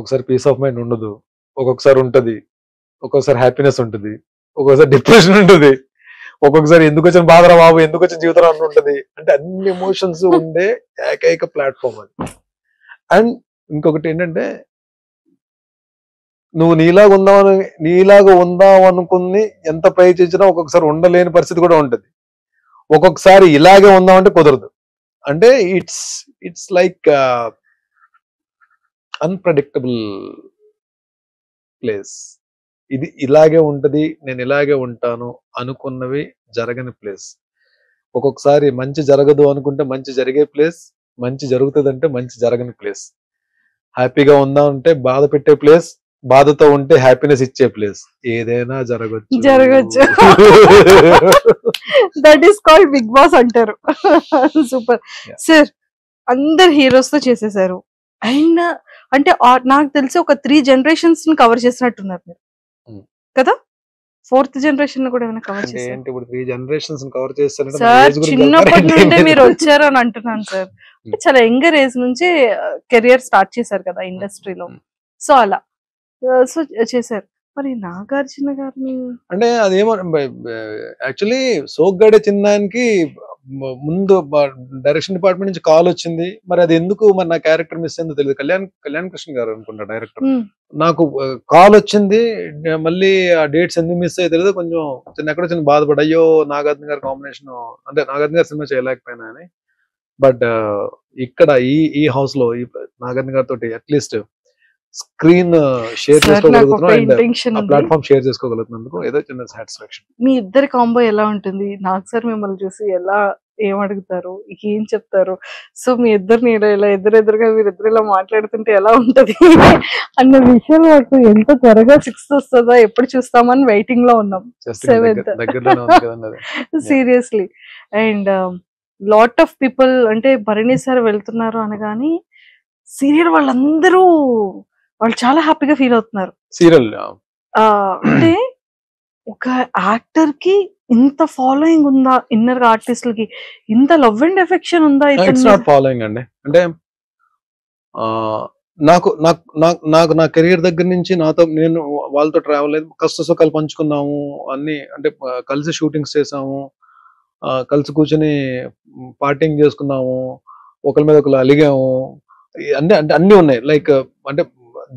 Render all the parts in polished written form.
ఒకసారి piece of mind ఉండదు, ఒక్కొక్కసారి ఉంటది, ఒక్కొక్కసారి హ్యాపీనెస్ ఉంటుంది, ఒక్కొక్కసారి డిప్రెషన్ ఉంటుంది, ఒక్కొక్కసారి ఎందుకు వచ్చిన బాధరా బాబు, ఎందుకు వచ్చిన జీవితం అని ఉంటుంది. అంటే అన్ని ఎమోషన్స్ ఉండే ఏకైక ప్లాట్ఫామ్ అది. అండ్ ఇంకొకటి ఏంటంటే, నువ్వు నీలాగా ఉందాం అనుకుని ఎంత ప్రయత్నించినా ఒక్కొక్కసారి ఉండలేని పరిస్థితి కూడా ఉంటది. ఒక్కొక్కసారి ఇలాగే ఉందామంటే కుదరదు. అంటే ఇట్స్ లైక్ అన్ప్రెడిక్టబుల్ ప్లేస్. ఇది ఇలాగే ఉంటది, నేను ఇలాగే ఉంటాను అనుకున్నవి జరగని ప్లేస్. ఒక్కొక్కసారి మంచి జరగదు అనుకుంటే మంచి జరిగే ప్లేస్, మంచి జరుగుతుందంటే మంచి జరగని ప్లేస్. హ్యాపీగా ఉందా అంటే బాధ పెట్టే ప్లేస్, బాధతో ఉంటే హ్యాపీనెస్ ఇచ్చే ప్లేస్. ఏదైనా జరగచ్చు. That is called Bigg Boss అంటారు. Super sir. అందరు హీరోస్ తో చేసేసారు. అయినా అంటే నాకు తెలిసి ఒక 3 generations ని కవర్ చేసినట్టున్నారు మీరు కదా? 4th generation కూడా ఏమైనా కవర్ చేశారు? ఇప్పుడు 3 generations కవర్ చేస్తారంటే సార్ చిన్నప్పటి నుండి మీరు వచ్చారు అని అంటున్నాను సార్. చాలా యంగర్ ఏజ్ నుంచి కెరియర్ స్టార్ట్ చేశారు కదా ఇండస్ట్రీలో. సో అలా సో చేశారు. మరి నాగార్జున గారిని అంటే అదేమో యాక్చువల్లీ సోగ్గాడే చిన్నానికి ముందు డైరెక్షన్ డిపార్ట్మెంట్ నుంచి కాల్ వచ్చింది. మరి అది ఎందుకు మరి నా క్యారెక్టర్ మిస్ అయిందో తెలియదు. కళ్యాణ్ కృష్ణ గారు అనుకుంటా డైరెక్టర్. నాకు కాల్ వచ్చింది, మళ్ళీ ఆ డేట్స్ ఎందుకు మిస్ అయ్యో తెలియదు. కొంచెం ఎక్కడో చిన్న బాధపడి, అయ్యో నాగార్జున గారి కాంబినేషన్ అంటే నాగార్జున గారి సినిమా చేయలేకపోయినా అని. బట్ ఇక్కడ ఈ హౌస్ లో ఈ నాగార్జున గారితో అట్లీస్ట్ స్క్రీన్ షేర్ చేసుకోగలుగుతున్నాం, ప్లాట్ఫామ్ షేర్ చేసుకోగలుగుతున్నందుకు ఏదో చిన్న సాటిస్ఫాక్షన్. మీ ఇద్దరి కాంబో ఎలా ఉంటుంది? నాకు సార్ మిమ్మల్ని చూసి ఎలా ఏం అడుగుతారు, ఏం చెప్తారు? సో మీ ఇద్దరిని ఇలా ఎదురెదురుగా మీరిద్దరు ఇలా మాట్లాడుతుంటే ఎలా ఉంటది అన్న విషయం నాకు ఎంత త్వరగా 6th వస్తుందా, ఎప్పుడు చూస్తామని వెయిటింగ్ లో ఉన్నాం. 7th seriously. And lot of people అంటే భరణి సార్ వెళ్తున్నారు అనగాని సీరియల్ వాళ్ళందరూ వాళ్ళు చాలా హ్యాపీగా ఫీల్ అవుతున్నారు. సీరియల్ అంటే ఒక యాక్టర్ కి ఇంత ఫాలోయింగ్ ఉందా, ఇన్నర్ ఆర్టిస్టులకి ఇంత లవ్ అండ్ ఎఫెక్షన్ ఉందా? ఇట్స్ నాట్ ఫాలోయింగ్ అండి. అంటే నాకు నా కెరియర్ దగ్గర నుంచి నేను వాళ్ళతో ట్రావెల్ అయ్యి కష్ట సుఖాలు పంచుకున్నాము అన్ని. అంటే కలిసి షూటింగ్స్ చేసాము, కలిసి కూర్చొని పార్టింగ్ చేసుకున్నాము, ఒకరి మీద ఒకరు అలిగాము, అంటే అన్ని ఉన్నాయి. లైక్ అంటే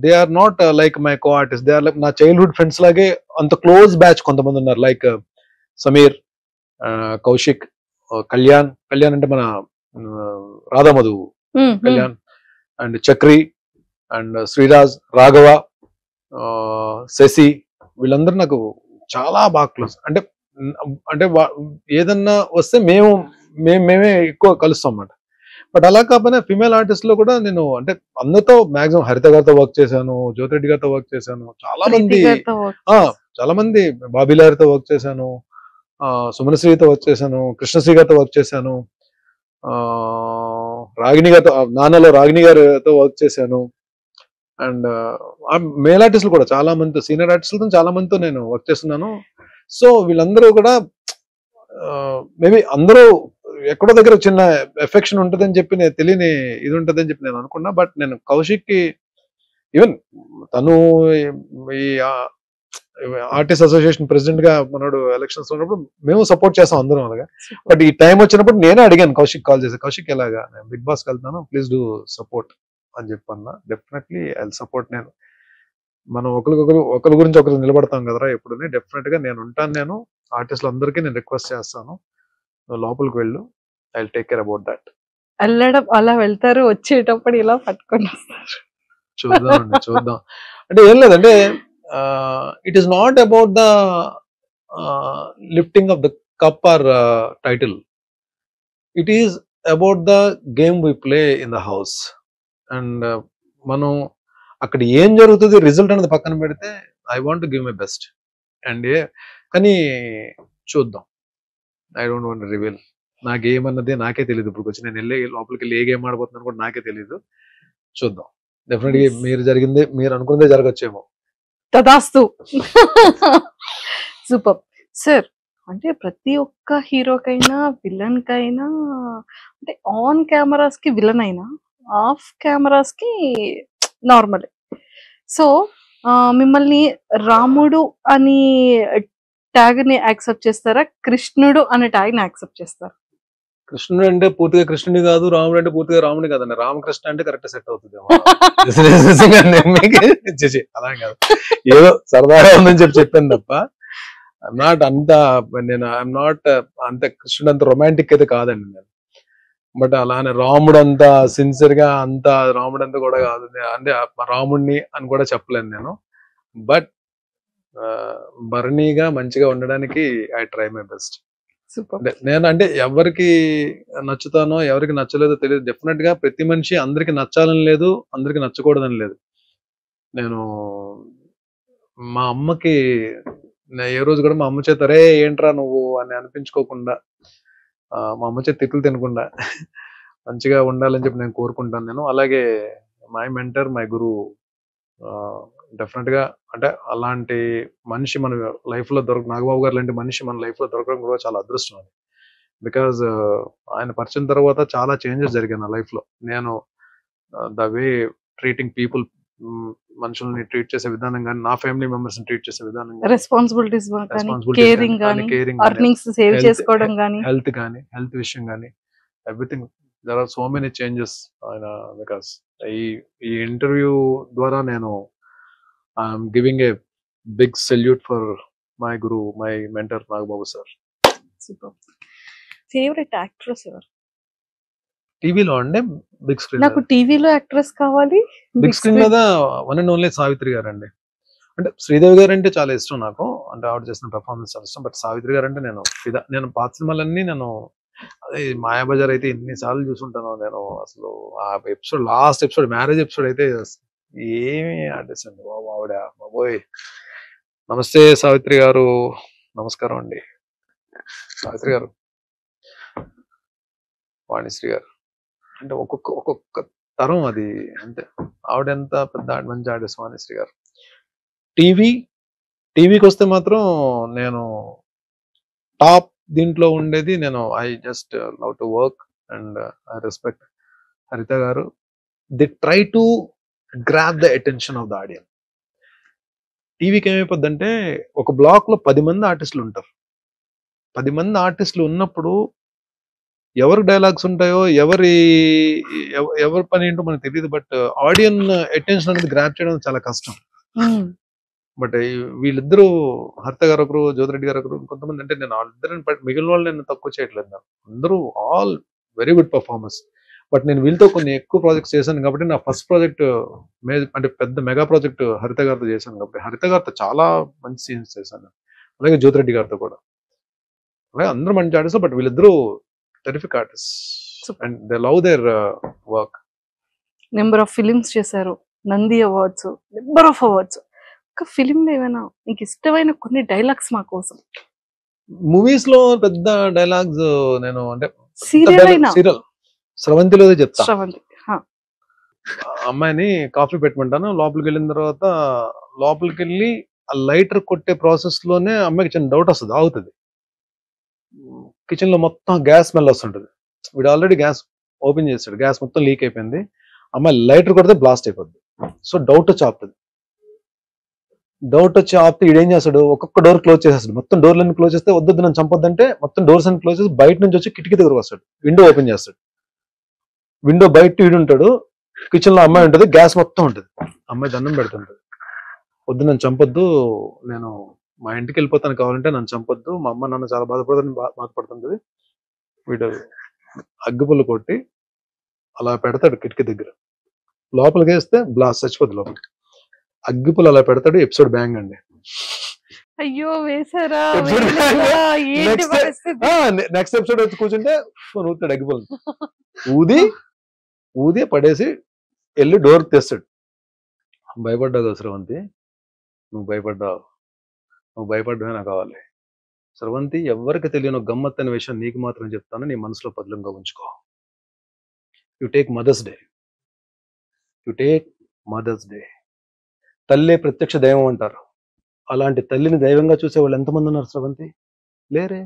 they are not like my co artist, they are like నా చైల్డ్హుడ్ ఫ్రెండ్స్ లాగే అంత క్లోజ్ బ్యాచ్ కొంతమంది ఉన్నారు. లైక్ సమీర్, కౌశిక్, కళ్యాణ్ అంటే మన రాధామధు కళ్యాణ్, అండ్ చక్రి, అండ్ శ్రీరాజ్, రాఘవ, శశి, వీళ్ళందరూ నాకు చాలా బాగా క్లోజ్. అంటే ఏదన్నా వస్తే మేమే ఎక్కువ కలుస్తాం అన్నమాట. బట్ అలా కాకపోయినా ఫిమేల్ ఆర్టిస్ట్ లో కూడా నేను అంటే అందరితో మాక్సిమం హరిత గారితో వర్క్ చేశాను, జ్యోతిరెడ్డి గారితో వర్క్ చేశాను, చాలా మంది బాబీలారితో వర్క్ చేశాను, సుమనశ్రీతో వర్క్ చేశాను, కృష్ణశ్రీ గారితో వర్క్ చేశాను, రాగిణి గారితో నాన్నలో రాగిణి గారితో వర్క్ చేశాను. అండ్ మేల్ ఆర్టిస్టులు కూడా చాలా మందితో, సీనియర్ ఆర్టిస్టులతో చాలా మందితో నేను వర్క్ చేస్తున్నాను. సో వీళ్ళందరూ కూడా మేబీ అందరూ ఎక్కడో దగ్గర చిన్న ఎఫెక్షన్ ఉంటుందని చెప్పి నేను తెలియని ఇది ఉంటుందని చెప్పి నేను అనుకున్నా. బట్ నేను కౌశిక్ కి ఈవెన్ తను ఈ ఆర్టిస్ట్ అసోసియేషన్ ప్రెసిడెంట్ గా మనోడు ఎలక్షన్స్ ఉన్నప్పుడు మేము సపోర్ట్ చేస్తాం అందరం అలాగా. బట్ ఈ టైం వచ్చినప్పుడు నేనే అడిగాను కౌశిక్ కాల్ చేసి, కౌశిక్ ఎలాగా నేను బిగ్ బాస్కి వెళ్తాను, ప్లీజ్ డూ సపోర్ట్ అని చెప్పన్నా. Definitely I support. నేను మనం ఒకరి గురించి ఒకరు నిలబడతాం కదరా ఎప్పుడు, డెఫినెట్ గా నేను ఉంటాను. నేను ఆర్టిస్టులు అందరికీ నేను రిక్వెస్ట్ చేస్తాను, లోపలికి వెళ్ళు, I will take care about that. వెళ్ళడం అలా వెళ్తారు, వచ్చేటప్పుడు ఇలా పట్టుకొని వస్తారు. చూద్దాం. అంటే ఏం లేదంటే it is not about the lifting of the cup or title, it is about the game we play in the house. And మనం అక్కడ ఏం జరుగుతుంది రిజల్ట్ అనేది పక్కన పెడితే I want to give my best. And కానీ చూద్దాం, ఐ డోంట్ వాంట్ రివీల్. నా గేమ్ అన్నది నాకే తెలియదు. ఇప్పుడు వచ్చి నేను లోపలికి వెళ్ళి ఏ గేమ్ ఆడబోతున్నాను కూడా నాకే తెలియదు. చూద్దాం. డెఫినెట్గా మీరు అనుకున్నదే జరగచ్చేమో. తదాస్తు. Super sir. అంటే ప్రతి ఒక్క హీరోకైనా విలన్ కైనా అంటే ఆన్ కెమెరాస్ కి విలన్ అయినా ఆఫ్ కెమెరాస్ కి నార్మల్. సో మిమ్మల్ని రాముడు అని ట్యాగ్ ని యాక్సెప్ట్ చేస్తారా, కృష్ణుడు అనే ట్యాగ్ ని యాక్సెప్ట్ చేస్తారా? కృష్ణుడు అంటే పూర్తిగా కృష్ణుని కాదు, రాముడు అంటే పూర్తిగా రాముని కాదండి. రామకృష్ణ అంటే కరెక్ట్ సెట్ అవుతుంది. అలా కాదు, ఏదో సరదాగా ఉందని చెప్పాను తప్ప ఐఎమ్ నాట్ అంత, నేను ఐఎమ్ నాట్ అంత కృష్ణుడు అంత రొమాంటిక్ అయితే కాదండి నేను. బట్ అలానే రాముడు అంతా సిన్సియర్ గా అంత రాముడు అంతా కూడా కాదు, అంటే రాముడిని అని కూడా చెప్పలేను నేను. బట్ బర్నీగా మంచిగా ఉండడానికి ఐ ట్రై మై బెస్ట్. నేను అంటే ఎవరికి నచ్చుతానో ఎవరికి నచ్చలేదో తెలియదు. డెఫినెట్ గా ప్రతి మనిషి అందరికి నచ్చాలని లేదు, అందరికి నచ్చకూడదని లేదు. నేను మా అమ్మకి ఏ రోజు కూడా మా అమ్మ చేత రే ఏంట్రా నువ్వు అని అనిపించుకోకుండా, మా అమ్మ చేత తిట్లు తినకుండా మంచిగా ఉండాలని చెప్పి నేను కోరుకుంటాను నేను. అలాగే my mentor, my Guru definite గా అంటే అలాంటి మనిషి మన లైఫ్ లో నాగబాబు గారు లాంటి మనిషి మన లైఫ్ లో దొరకడం కూడా చాలా అదృష్టం అది. బికాజ్ ఆయన పరిచయం తర్వాత చాలా చేంజెస్ జరిగాయి నా లైఫ్ లో. నేను ద వే ట్రీటింగ్ పీపుల్, మనుషుల్ని ట్రీట్ చేసే విధానం కానీ, నా ఫ్యామిలీ మెంబర్స్ ట్రీట్ చేసే విధానం, రెస్పాన్సిబిలిటీస్, కేరింగ్ కానీ, ఎర్నింగ్స్ సేవ్ చేసుకోవడం కానీ, హెల్త్ విషయం కానీ, everything. There are so many changes ఆయన. బికాస్ ఈ ఇంటర్వ్యూ ద్వారా నేను I'm giving a big salute for my guru, my mentor Nagababu sir. Super. Favourite actress ఎవరు? టీవీలో అంటే బిగ్ స్క్రీన్. నాకు టీవీలో యాక్ట్రెస్ కావాలి. బిగ్ స్క్రీన్ మీద వన్ అండ్ ఓన్లీ సావిత్రి గారు అండి. అంటే శ్రీదేవి గారు అంటే చాలా ఇష్టం నాకు, అంటే ఆవిడ చేసిన పెర్ఫార్మెన్స్ చాలా ఇష్టం. బట్ సావిత్రి గారు అంటే నేను పాత సినిమాలన్నీ నేను, అదే మాయాబజార్ అయితే ఎన్నిసార్లు చూసుంటాను నేను. అసలు ఆ episode, last episode, marriage episode అయితే ఏమి ఆర్టిస్ట్ అండి బాబు ఆవిడ, బాబోయ్. నమస్తే సావిత్రి గారు, నమస్కారం అండి. సావిత్రి గారు, వాణిశ్రీ గారు అంటే ఒక్కొక్క తరం అది. అంటే ఆవిడ ఎంత పెద్ద మంచి ఆర్టిస్ట్ వాణిశ్రీ గారు. టీవీకి వస్తే మాత్రం నేను టాప్ దీంట్లో ఉండేది నేను. I just love to work and I respect హరిత గారు. The try to grab the attention of the audience. టీవీకి ఏమైపోద్దంటే ఒక బ్లాక్ లో 10 మంది ఆర్టిస్టులు ఉంటారు. 10 మంది ఆర్టిస్టులు ఉన్నప్పుడు ఎవరి డైలాగ్స్ ఉంటాయో, ఎవరి పని ఏంటో మనకు తెలియదు. బట్ ఆడియన్ అటెన్షన్ అనేది గ్రాప్ చేయడం చాలా కష్టం. బట్ వీళ్ళిద్దరూ, హరిత గారు ఒకరు, జ్యోతిరెడ్డి గారు ఒకరు, కొంతమంది, అంటే నేను వాళ్ళిద్దరిని మిగిలిన వాళ్ళు నేను తక్కువ చేయట్లేదు. అందరూ all very good performance. But నేను వీళ్ళతో కొన్ని ఎక్కువ ప్రాజెక్ట్స్ చేశాను కాబట్టి, నా ఫస్ట్ ప్రాజెక్ట్ అంటే పెద్ద మెగా ప్రాజెక్ట్ హరిత గారితో చేశాను కాబట్టి, హరిత గారితో చాలా మంచి సీన్స్ చేశాను. అలాగే జ్యోతిరెడ్డి గారితో కూడా. అలాగే అందరూ మంచి ఆర్టిస్ట్. బట్ వీళ్ళిద్దరూ terrific artist and they love their work. Number of films చేశారు, Nandi awards, number of awards. ఒక ఫిలిం లో ఏమైనా మీకు ఇష్టమైన కొన్ని డైలాగ్స్ మా కోసం? మూవీస్ లో పెద్ద డైలాగ్స్ నేను అంటే సీరియల్ స్రవంతిలో చెప్తా. అమ్మాయిని కాఫీ పెట్టమంటాను, లోపలికి వెళ్ళిన తర్వాత లోపలికి వెళ్ళి ఆ లైటర్ కొట్టే ప్రాసెస్ లోనే అమ్మాయికి చిన్న డౌట్ వస్తుంది, ఆగుతుంది. కిచెన్ లో మొత్తం గ్యాస్ స్మెల్ వస్తుంటది. వీడు ఆల్రెడీ గ్యాస్ ఓపెన్ చేస్తాడు, గ్యాస్ మొత్తం లీక్ అయిపోయింది. అమ్మాయి లైటర్ కొడితే బ్లాస్ట్ అయిపోద్ది. సో డౌట్ వచ్చి ఆపుతుంది. డౌట్ వచ్చి ఆపితే ఈడేం చేస్తాడు, ఒక్కొక్క డోర్ క్లోజ్ చేసేస్తాడు. మొత్తం డోర్లన్నీ క్లోజ్ చేస్తే వద్దు నన్ను చంపొద్దంటే మొత్తం డోర్స్ అన్ని క్లోజ్ చేసి బయట నుంచి వచ్చి కిటికీ దగ్గర వస్తాడు, విండో ఓపెన్ చేస్తాడు. విండో బయట ఈడు ఉంటాడు, కిచెన్ లో అమ్మాయి ఉంటుంది, గ్యాస్ మొత్తం ఉంటుంది. అమ్మాయి దండం పెడుతుంటది, వద్దు నన్ను చంపొద్దు, నేను మా ఇంటికి వెళ్ళిపోతాను, కావాలంటే నన్ను చంపొద్దు, మా అమ్మ నాన్న చాలా బాధపడుతుంటది. వీడు అగ్గిపుల్ల కొట్టి అలా పెడతాడు కిటికీ దగ్గర, లోపలికి వేస్తే బ్లాస్ట్, చచ్చిపోద్ది లోపలికి. అగ్గిపుల్ల అలా పెడతాడు. ఎపిసోడ్ బ్యాంగ్ అండి. అయ్యో వేసారా? నెక్స్ట్ ఎపిసోడ్ వచ్చి కూర్చుంటే ఊతాడు అగ్గిపుల్ల, ఊది పడేసి వెళ్ళి డోర్ తెస్తాడు. భయపడ్డావు కదా స్రవంతి, నువ్వు భయపడ్డావే నాకు కావాలి. స్రవంతి, ఎవరికి తెలియని గమ్మత్ అనే విషయం నీకు మాత్రం చెప్తాను, నీ మనసులో పదిలంగా ఉంచుకో. You take Mother's Day. తల్లే ప్రత్యక్ష దైవం అంటారు. అలాంటి తల్లిని దైవంగా చూసే వాళ్ళు ఎంతమంది ఉన్నారు స్రవంతి? లేరే.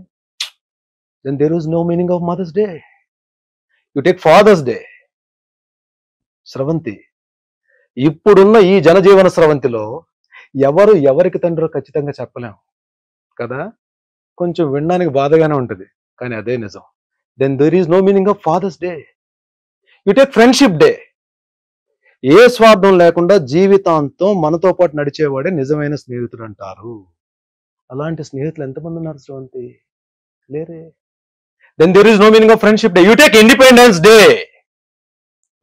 Then there is no meaning of Mother's Day. You take Father's Day. Sravanthi, ఇప్పుడున్న ఈ జనజీవన స్రవంతిలో ఎవరు ఎవరికి తండ్రో ఖచ్చితంగా చెప్పలేం కదా. కొంచెం వినడానికి బాధగానే ఉంటుంది, కానీ అదే నిజం. Then there is no meaning of Father's Day. You take Friendship Day. ఏ స్వార్థం లేకుండా జీవితాంతం మనతో పాటు నడిచేవాడే నిజమైన స్నేహితుడు అంటారు. అలాంటి స్నేహితులు ఎంతమంది ఉన్నారు స్రవంతి? లేరే. Then there is no meaning of Friendship Day. You take Independence Day.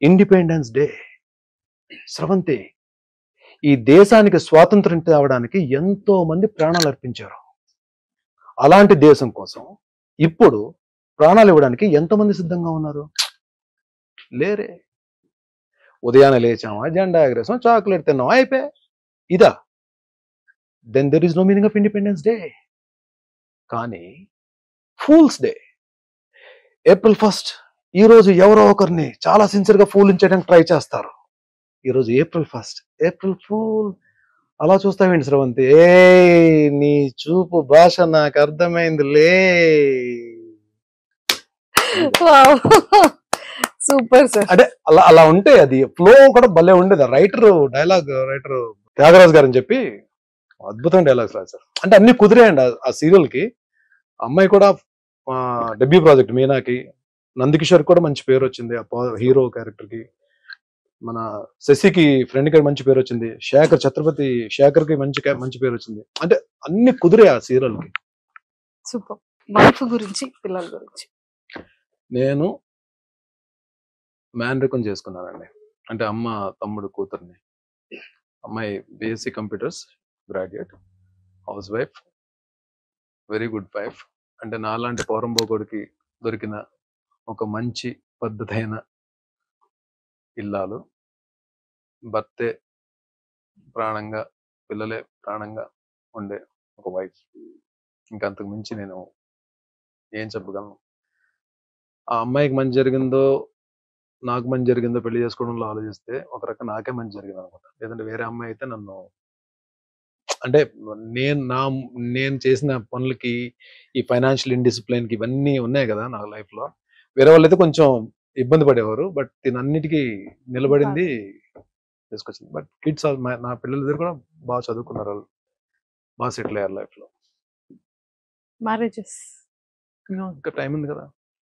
Independence Day Sravanthi, ఈ దేశానికి స్వాతంత్రం తేవడానికి ఎంతో మంది ప్రాణాలు అర్పించారు. అలాంటి దేశం కోసం ఇప్పుడు ప్రాణాలు ఇవ్వడానికి ఎంతమంది సిద్ధంగా ఉన్నారు? లేరే. ఉదయాన్నే లేచామా, జెండా ఎగరేసాం, చాక్లెట్ తిన్నామా, అయిపోయి ఇదా? Then there is no meaning of Independence Day. కానీ ఫూల్స్ డే, ఏప్రిల్ 1 ఈ రోజు ఎవరో ఒకరిని చాలా సిన్సియర్ గా ఫూలించడానికి ట్రై చేస్తారు. ఈరోజు ఏప్రిల్ 1, ఏప్రిల్ ఫూల్. అలా చూస్తావేంటి స్రవంతి? ఏ నీ చూపు భాష నాకు అర్థమైందిలే. Super sir. అంటే అలా అలా ఉంటే అది ఫ్లో కూడా భలే ఉండేది. డైలాగ్ రైటర్ త్యాగరాజు గారు అని చెప్పి అద్భుతం డైలాగ్స్ రాశారు. అంటే అన్ని కుదిరాయండి ఆ సీరియల్ కి. అమ్మాయి కూడా డెబ్యూ ప్రాజెక్ట్ మీనాకి. నందకిషోర్ కూడా మంచి పేరు వచ్చింది ఆ హీరో క్యారెక్టర్ కి. మన శశికి ఫ్రెండ్ కి మంచి పేరు వచ్చింది. ఛత్రపతి శేఖర్ కి మంచి పేరు వచ్చింది. అంటే అన్ని కుదిరే ఆ సీరియల్ కి. సూపర్. వైఫ్ గురించి, పిల్లల గురించి. నేను మ్యానరికం చేసుకున్నానండి. అంటే అమ్మ తమ్ముడు కూతుర్ని. అమ్మాయి BSc computers graduate, house wife, very good wife. అంటే నాలాంటి పౌరంబోకుడికి దొరికిన ఒక మంచి పద్ధతైన ఇల్లాలు. భర్తే ప్రాణంగా, పిల్లలే ప్రాణంగా ఉండే ఒక వైఫ్. ఇంకంతకు మించి నేను ఏం చెప్పగలను? ఆ అమ్మాయికి మంచి జరిగిందో నాకు మంచి జరిగిందో పెళ్లి చేసుకోవడంలో ఆలోచిస్తే ఒక రకం నాకే మంచి జరిగింది అనుకుంటా. లేదంటే వేరే అమ్మాయి అయితే నన్ను, అంటే నేను చేసిన పనులకి, ఈ ఫైనాన్షియల్ ఇండిసిప్లిన్ కి ఇవన్నీ ఉన్నాయి కదా నా లైఫ్ లో, వేరే వాళ్ళైతే కొంచెం ఇబ్బంది పడేవారు. బట్ దీనన్నిటికీ నిలబడింది, తీసుకొచ్చింది. బట్ కిడ్స్ నా పిల్లలిద్దరు కూడా బాగా చదువుకున్నారు, వాళ్ళు బాగా సెటిల్ అయ్యారు లైఫ్ లో. మ్యారేజెస్ ఇంకా టైం ఉంది కదా.